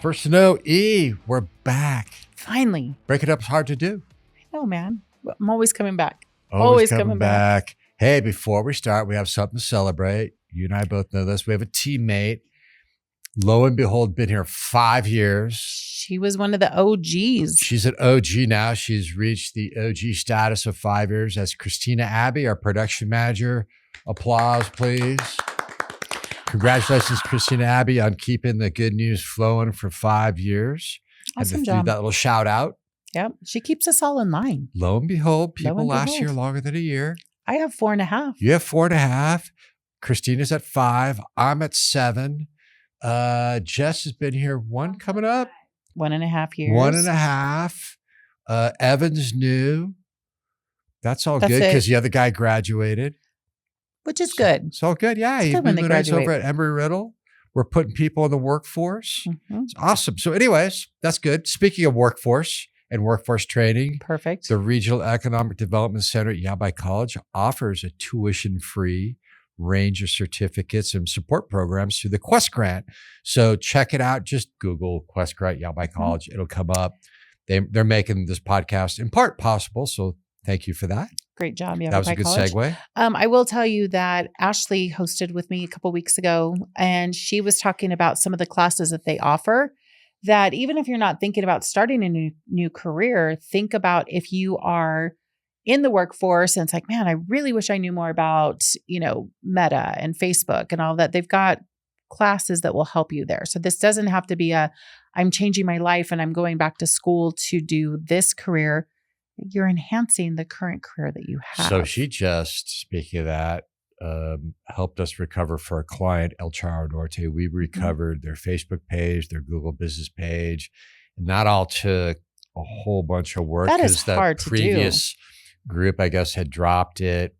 First to know, E, we're back. Finally. Break it up is hard to do. I know, man. I'm always coming back. Always coming back. Hey, before we start, we have something to celebrate. You and I both know this. We have a teammate. Lo and behold, been here 5 years. She was one of the OGs. She's an OG now. She's reached the OG status of 5 years. That's Christina Abbey, our production manager. Applause, please. Congratulations, Christina Abbey, on keeping the good news flowing for 5 years. Awesome and to job. do that little shout out. Yep. She keeps us all in line. Lo and behold, people last year longer than a year. I have 4.5. You have 4.5. Christina's at 5. I'm at 7. Jess has been here coming up. 1.5 years. 1.5. Evan's new. That's all good because the other guy graduated. Which is good. It's all good. Yeah. It's good when they graduate. Over at Embry-Riddle. We're putting people in the workforce. Mm-hmm. It's awesome. So anyways, that's good. Speaking of workforce and workforce training. Perfect. The Regional Economic Development Center at Yavapai College offers a tuition-free range of certificates and support programs through the Quest Grant. So check it out. Just Google Quest Grant Yavapai College. It'll come up. They're making this podcast in part possible. So thank you for that. Great job, Yavapai That was a good College. segue. I will tell you that Ashley hosted with me a couple weeks ago, and she was talking about some of the classes that they offer that even if you're not thinking about starting a new career, think about if you are in the workforce and it's like, man, I really wish I knew more about, Meta and Facebook and all that. They've got classes that will help you there. So this doesn't have to be I'm changing my life and I'm going back to school to do this career. You're enhancing the current career that you have. So she just, speaking of that, helped us recover for a client, El Charo Norte. We recovered their Facebook page, their Google business page. And that all took a whole bunch of work. That is hard to do. The previous group, I guess, had dropped it.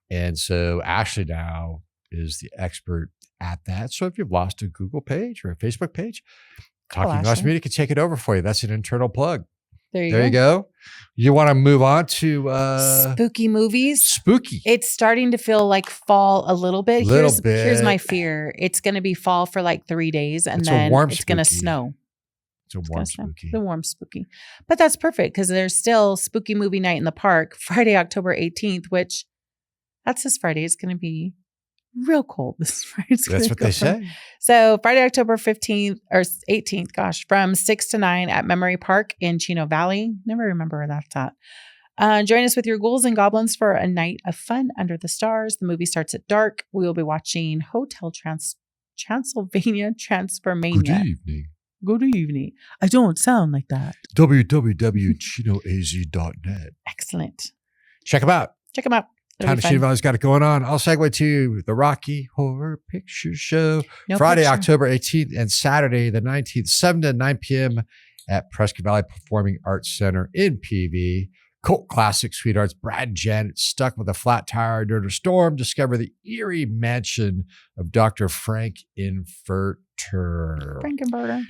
And so Ashley now is the expert at that. So if you've lost a Google page or a Facebook page, Talking Glass Media can take it over for you. That's an internal plug. There you go. You want to move on to spooky movies? Spooky. It's starting to feel like fall a little bit. Here's my fear. It's going to be fall for like 3 days and then it's going to snow. It's a warm spooky. The warm spooky. But that's perfect because there's still spooky movie night in the park, Friday, October 18th, which that's this Friday. It's going to be real cold this Friday. That's what they say. So Friday, October 15th or 18th, from 6 to 9 at Memory Park in Chino Valley. Never remember where that's at. Join us with your ghouls and goblins for a night of fun under the stars. The movie starts at dark. We will be watching Hotel Transylvania Transformania. Good evening. I don't sound like that. www.chinoaz.net. Excellent. Check them out. It'll Chino Valley's got it going on. I'll segue to the Rocky Horror Picture Show. Friday, October 18th and Saturday, the 19th, 7 to 9 p.m. at Prescott Valley Performing Arts Center in PV. Cult classic sweethearts Brad and Janet stuck with a flat tire during a storm discover the eerie mansion of Dr. Frank Inverter.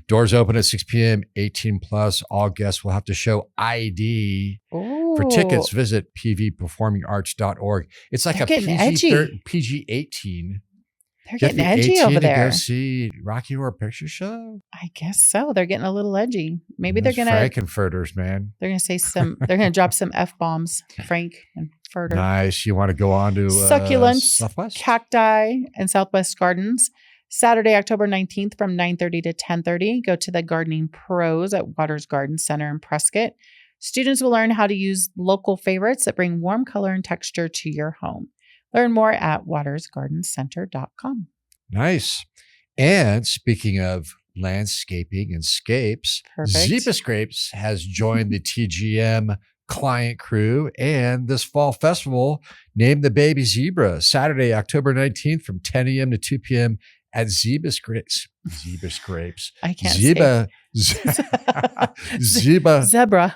Doors open at 6 p.m. 18 plus. All guests will have to show ID. Ooh. For tickets, visit pvperformingarts.org. It's like PG-18. They're getting edgy over there. To go see Rocky Horror Picture Show? I guess so. They're getting a little edgy. Maybe they're going to... Frankenfurters, man. They're going to say they're going to drop some F-bombs. Frank and Furter. Nice. You want to go on to... Succulents, Southwest? Cacti, and Southwest Gardens. Saturday, October 19th from 9:30 to 10:30. Go to the Gardening Pros at Watters Garden Center in Prescott. Students will learn how to use local favorites that bring warm color and texture to your home. Learn more at wattersgardencenter.com. Nice. And speaking of landscaping and scapes, Zebrascapes has joined the TGM client crew and this fall festival named the Baby Zebra, Saturday, October 19th from 10 a.m. to 2 p.m. at Zebrascapes. I can't Zebra.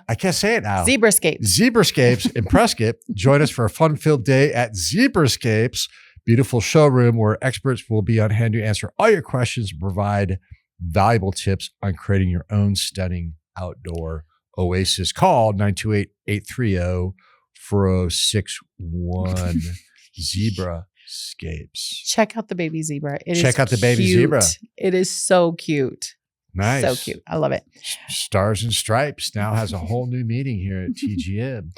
I can't say it now. Zebrascapes in Prescott. Join us for a fun-filled day at Zebrascapes, beautiful showroom where experts will be on hand to answer all your questions and provide valuable tips on creating your own stunning outdoor oasis. Call 928-830-4061. Zebrascapes. Check out the baby zebra. Check out the baby zebra. It is so cute. Nice. So cute. I love it. Stars and Stripes now has a whole new meeting here at TGM.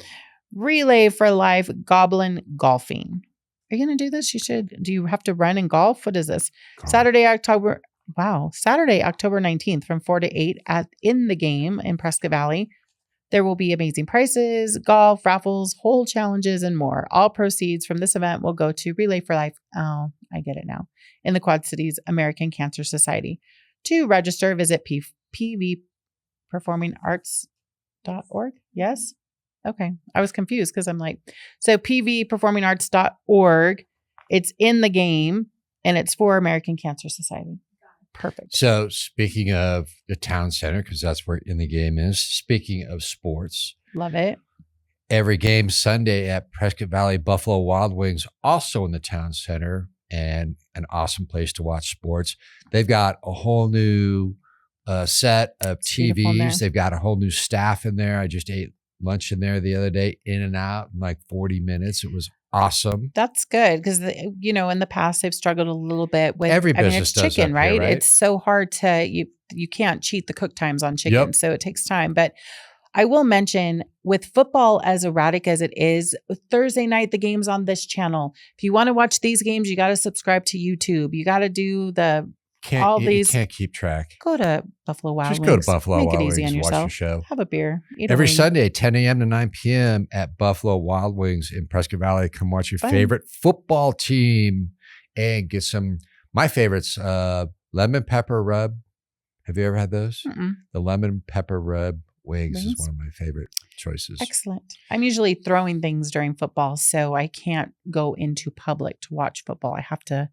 Relay for Life Goblin Golfing. Are you going to do this? You should. Do you have to run and golf? What is this? Saturday, October 19th from 4 to 8 in the game in Prescott Valley. There will be amazing prices, golf, raffles, hole challenges, and more. All proceeds from this event will go to Relay for Life. Oh, I get it now. In the Quad Cities American Cancer Society. To register, visit pvperformingarts.org. Yes? Okay. I was confused because I'm like, so pvperformingarts.org. It's in the game and it's for American Cancer Society. Perfect. So speaking of the town center, because that's where In the Game is, speaking of sports. Love it. Every game Sunday at Prescott Valley Buffalo Wild Wings, also in the town center, and an awesome place to watch sports. They've got a whole new set of TVs. They've got a whole new staff in there. I just ate lunch in there the other day, in and out in like 40 minutes. It was awesome. That's good because, in the past, they've struggled a little bit with every business. It's chicken, right? Here, right? It's so hard to, you can't cheat the cook times on chicken. Yep. So it takes time. But I will mention with football as erratic as it is, Thursday night, the game's on this channel. If you want to watch these games, you got to subscribe to YouTube. You got to do you can't keep track. Go to Buffalo Wild Wings. Just go to Buffalo Wild Wings. Make it easy on yourself. Watch your show. Have a beer. Every Sunday, 10 a.m. to 9 p.m. at Buffalo Wild Wings in Prescott Valley. Come watch your favorite football team and get my favorites, lemon pepper rub. Have you ever had those? Mm-mm. The lemon pepper rub wings is one of my favorite choices. Excellent. I'm usually throwing things during football, so I can't go into public to watch football. I have to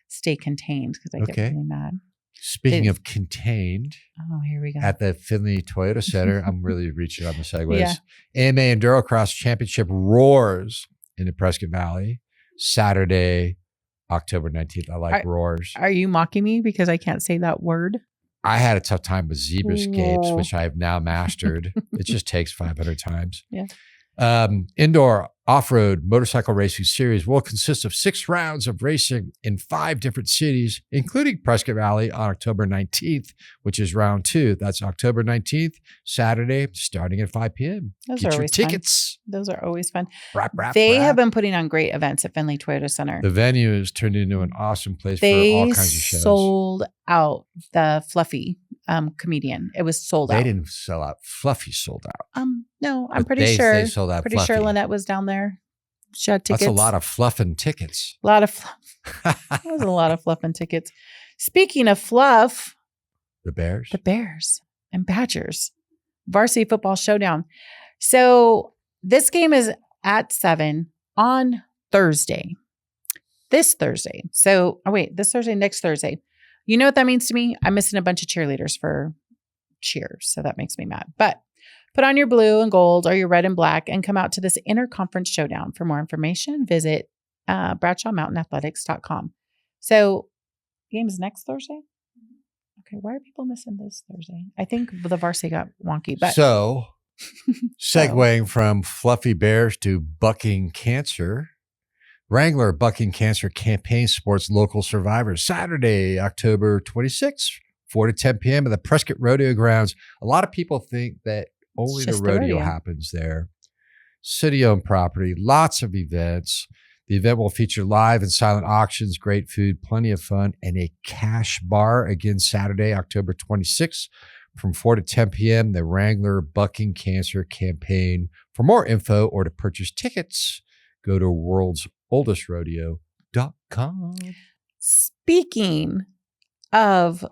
stay contained because I get really mad. Speaking of contained, here we go. At the Findlay Toyota Center, I'm really reaching on the segues. Yeah. AMA EnduroCross Championship roars in the Prescott Valley, Saturday, October 19th. I like roars. Are you mocking me because I can't say that word? I had a tough time with Zebrascapes, which I have now mastered. It just takes 500 times. Yeah. Indoor off-road motorcycle racing series will consist of 6 rounds of racing in 5 different cities, including Prescott Valley on October 19th, which is round 2. That's October 19th, Saturday, starting at 5 p.m. Those are always tickets. Fun. Those are always fun. They have been putting on great events at Findlay Toyota Center. The venue has turned into an awesome place for all kinds of shows. They sold out the Fluffy comedian. It was sold out. They didn't sell out. Fluffy sold out. No, I'm pretty sure. They sold out. Pretty Fluffy. sure Lynette was down there. She had tickets. That's a lot of fluffing tickets. A lot of fluff. That was a lot of fluffing tickets. Speaking of fluff, the Bears and Badgers, varsity football showdown. So this game is at 7 on Thursday. This Thursday. So, next Thursday. You know what that means to me? I'm missing a bunch of cheerleaders for cheers. So that makes me mad. But put on your blue and gold or your red and black and come out to this interconference showdown. For more information, visit BradshawMountainAthletics.com. So game is next Thursday? Okay, why are people missing this Thursday? I think the varsity got wonky. But so, segueing from fluffy bears to bucking cancer, Wrangler Bucking Cancer Campaign supports local survivors. Saturday, October 26th, 4 to 10 p.m. at the Prescott Rodeo Grounds. A lot of people think that only the rodeo happens there. City-owned property, lots of events. The event will feature live and silent auctions, great food, plenty of fun, and a cash bar. Again, Saturday, October 26th from 4 to 10 p.m., the Wrangler Bucking Cancer Campaign. For more info or to purchase tickets, go to worldsoldestrodeo.com. Speaking of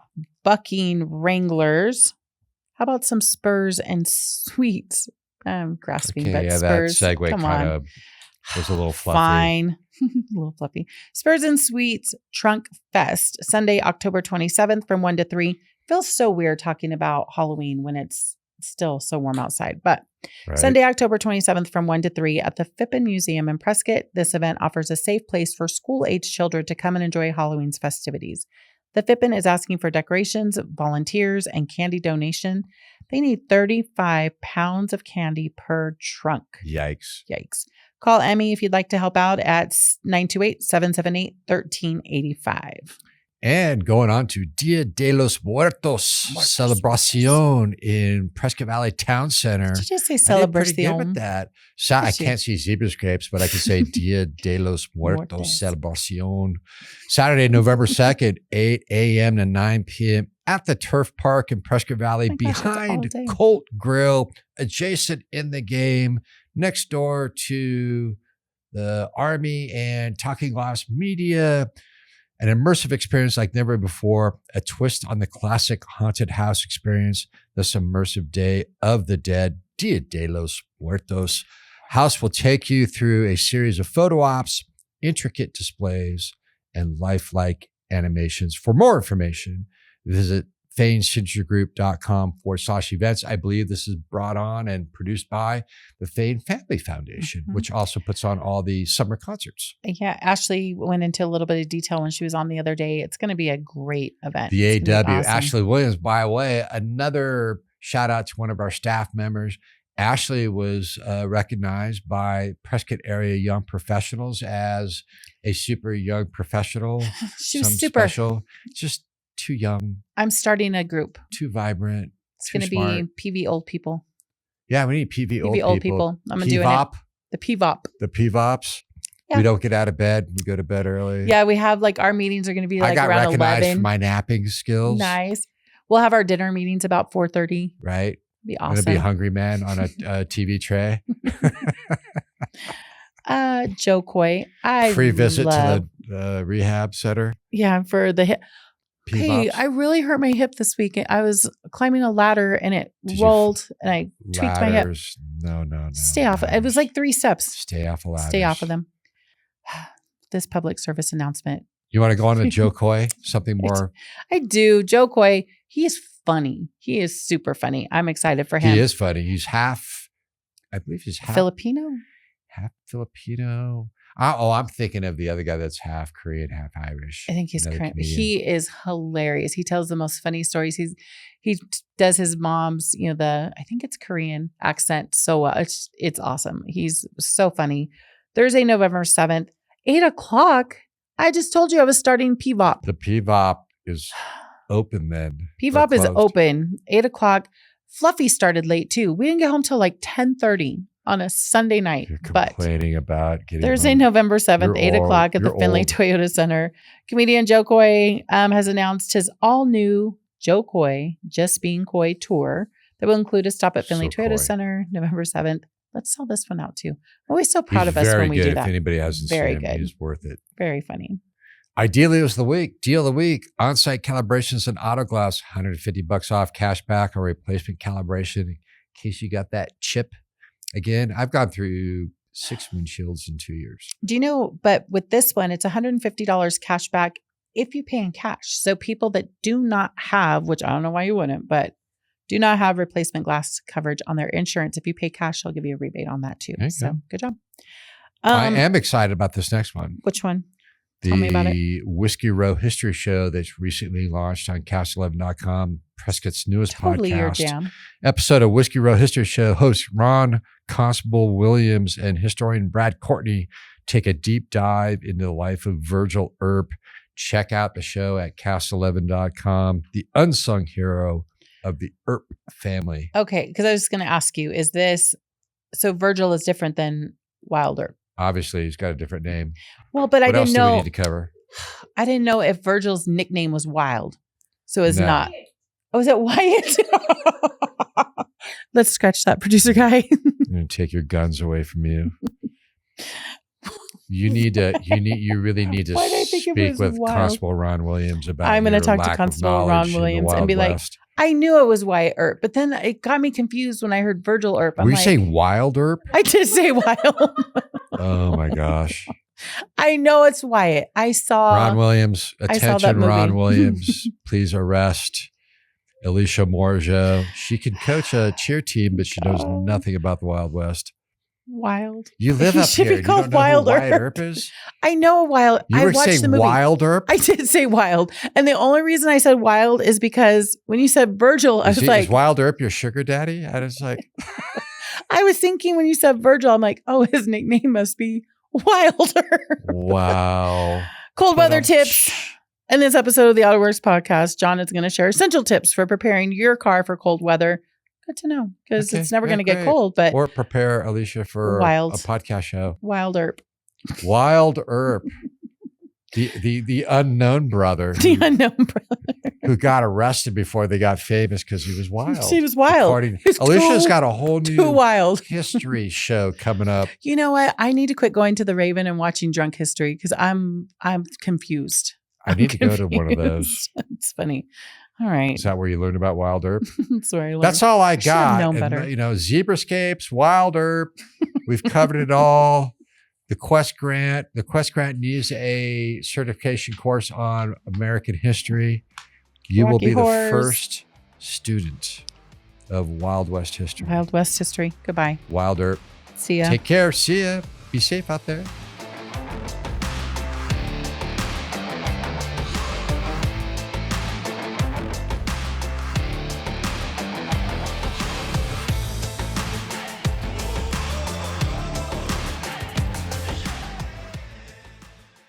bucking Wranglers, how about some Spurs and Sweets? I'm grasping, but Spurs. That segue kind of was a little fluffy. Fine. A little fluffy. Spurs and Sweets Trunk Fest, Sunday, October 27th from 1 to 3. Feels so weird talking about Halloween when it's still so warm outside. But Sunday, October 27th from 1 to 3 at the Phippen Museum in Prescott. This event offers a safe place for school-aged children to come and enjoy Halloween's festivities. The Phippen is asking for decorations, volunteers, and candy donation. They need 35 pounds of candy per trunk. Yikes. Call Emmy if you'd like to help out at 928-778-1385. And going on to Dia de los Muertos Celebración in Prescott Valley Town Center. Did you just say I did pretty good Celebración? with that. I can't see Zebrascapes, but I can say Dia de los Muertos Celebración. Saturday, November 2nd, 8 a.m. to 9 p.m. at the Turf Park in Prescott Valley behind Colt Grill, adjacent in the game, next door to the Army and Talking Glass Media. An immersive experience like never before, a twist on the classic haunted house experience, this immersive Day of the Dead, Dia de los Muertos. House will take you through a series of photo ops, intricate displays, and lifelike animations. For more information, visit ThaneSingerGroup.com/events. I believe this is brought on and produced by the Thane Family Foundation, which also puts on all the summer concerts. Yeah, Ashley went into a little bit of detail when she was on the other day. It's going to be a great event. The AW, awesome. Ashley Williams, by the way, another shout out to one of our staff members. Ashley was recognized by Prescott area young professionals as a super young professional. She was super special, just too young. I'm starting a group. Too vibrant. It's going to be PV old people. Yeah, we need PV old people. I'm going to do it. The PVOP. The PVOPs. Yeah. We don't get out of bed. We go to bed early. Yeah, we have like our meetings are going to be like around 11. I got recognized for my napping skills. Nice. We'll have our dinner meetings about 4:30. Right. Be awesome. I'm going to be a hungry man on a TV tray. Joe Coy. Free visit to the rehab center. Yeah, for the hip. Okay, I really hurt my hip this week. I was climbing a ladder and it rolled and I tweaked my hip. No. Stay off. It was like 3 steps. Stay off of ladders. Stay off of them. This public service announcement. You want to go on to Joe Coy? Something more? I do. Joe Coy, he is funny. He is super funny. I'm excited for him. He is funny. He's half, I believe he's half Filipino. Half Filipino. I'm thinking of the other guy that's half Korean, half Irish. I think he's Korean. He is hilarious. He tells the most funny stories. He does his mom's, I think it's Korean accent so well. It's awesome. He's so funny. Thursday, November 7th, 8:00. I just told you I was starting PVOP. The PVOP is open then. PVOP is open. 8:00. Fluffy started late too. We didn't get home till like 10:30. On a Sunday night. You're complaining about getting Thursday, home. November 7th, 8:00 at the Findlay Toyota Center. Comedian Joe Coy has announced his all-new Joe Coy Just Being Coy tour that will include a stop at Findlay Toyota Center, November 7th. Let's sell this one out too. I'm always so proud of us when we do that. If anybody hasn't seen him, he's worth it. Very funny. Ideally, it was the week. Deal of the week. On-site calibrations and auto glass. $150 off cash back or replacement calibration in case you got that chip. Again, I've gone through 6 windshields in 2 years. Do you know, but with this one, it's $150 cash back if you pay in cash. So people that do not have, which I don't know why you wouldn't, but do not have replacement glass coverage on their insurance, if you pay cash, they'll give you a rebate on that too. So good job. I am excited about this next one. Which one? Tell me about it. The Whiskey Row History Show that's recently launched on Cast11.com, Prescott's newest podcast. Your jam. Episode of Whiskey Row History Show hosts Ron Constable Williams and historian Brad Courtney take a deep dive into the life of Virgil Earp. Check out the show at Cast11.com, the unsung hero of the Earp family. Okay, because I was going to ask you, is this, so Virgil is different than Wild Earp? Obviously, he's got a different name. Well, but I didn't know. What else do we need to cover? I didn't know if Virgil's nickname was Wild. So it's not. Oh, is it Wyatt? Let's scratch that, producer guy. I'm going to take your guns away from you. You really need to speak with Constable Ron Williams about I'm going to talk to Constable Ron Williams and be like, I knew it was Wyatt Earp, but then it got me confused when I heard Virgil Earp. Were you saying Wild Earp? I did say Wild. Oh my gosh. I know it's Wyatt. I saw Ron Williams. Attention, Ron Williams. Please arrest Elicia Morigeau. She can coach a cheer team, but she knows nothing about the Wild West. Wild. You live up here. You don't know who Wyatt Earp is? I know Wild. You were saying Wild Earp? I did say Wild. And the only reason I said Wild is because when you said Virgil, I was like. Is Wild Earp your sugar daddy? I was like. I was thinking when you said Virgil, I'm like, oh, his nickname must be Wild Earp. Wow. Cold weather tips. In this episode of the AutoWorks podcast, John is going to share essential tips for preparing your car for cold weather. Good to know, because it's never going to get cold. But or prepare Elicia for a podcast show. Wild Earp. Wild Earp. The unknown brother. The unknown brother. Who got arrested before they got famous because he was wild. He was wild. Alicia's got a whole new wild history show coming up. You know what? I need to quit going to the Raven and watching Drunk History because I'm confused. I need to go to one of those. It's funny. All right. Is that where you learned about Wild Earp? That's where I learned. That's all I got. Known better. And, Zebrascapes, Wild Earp. We've covered it all. The Quest Grant needs a certification course on American history. You will be the first student of Wild West history. Wild West history. Goodbye. Wild Earp. See ya. Take care. See ya. Be safe out there.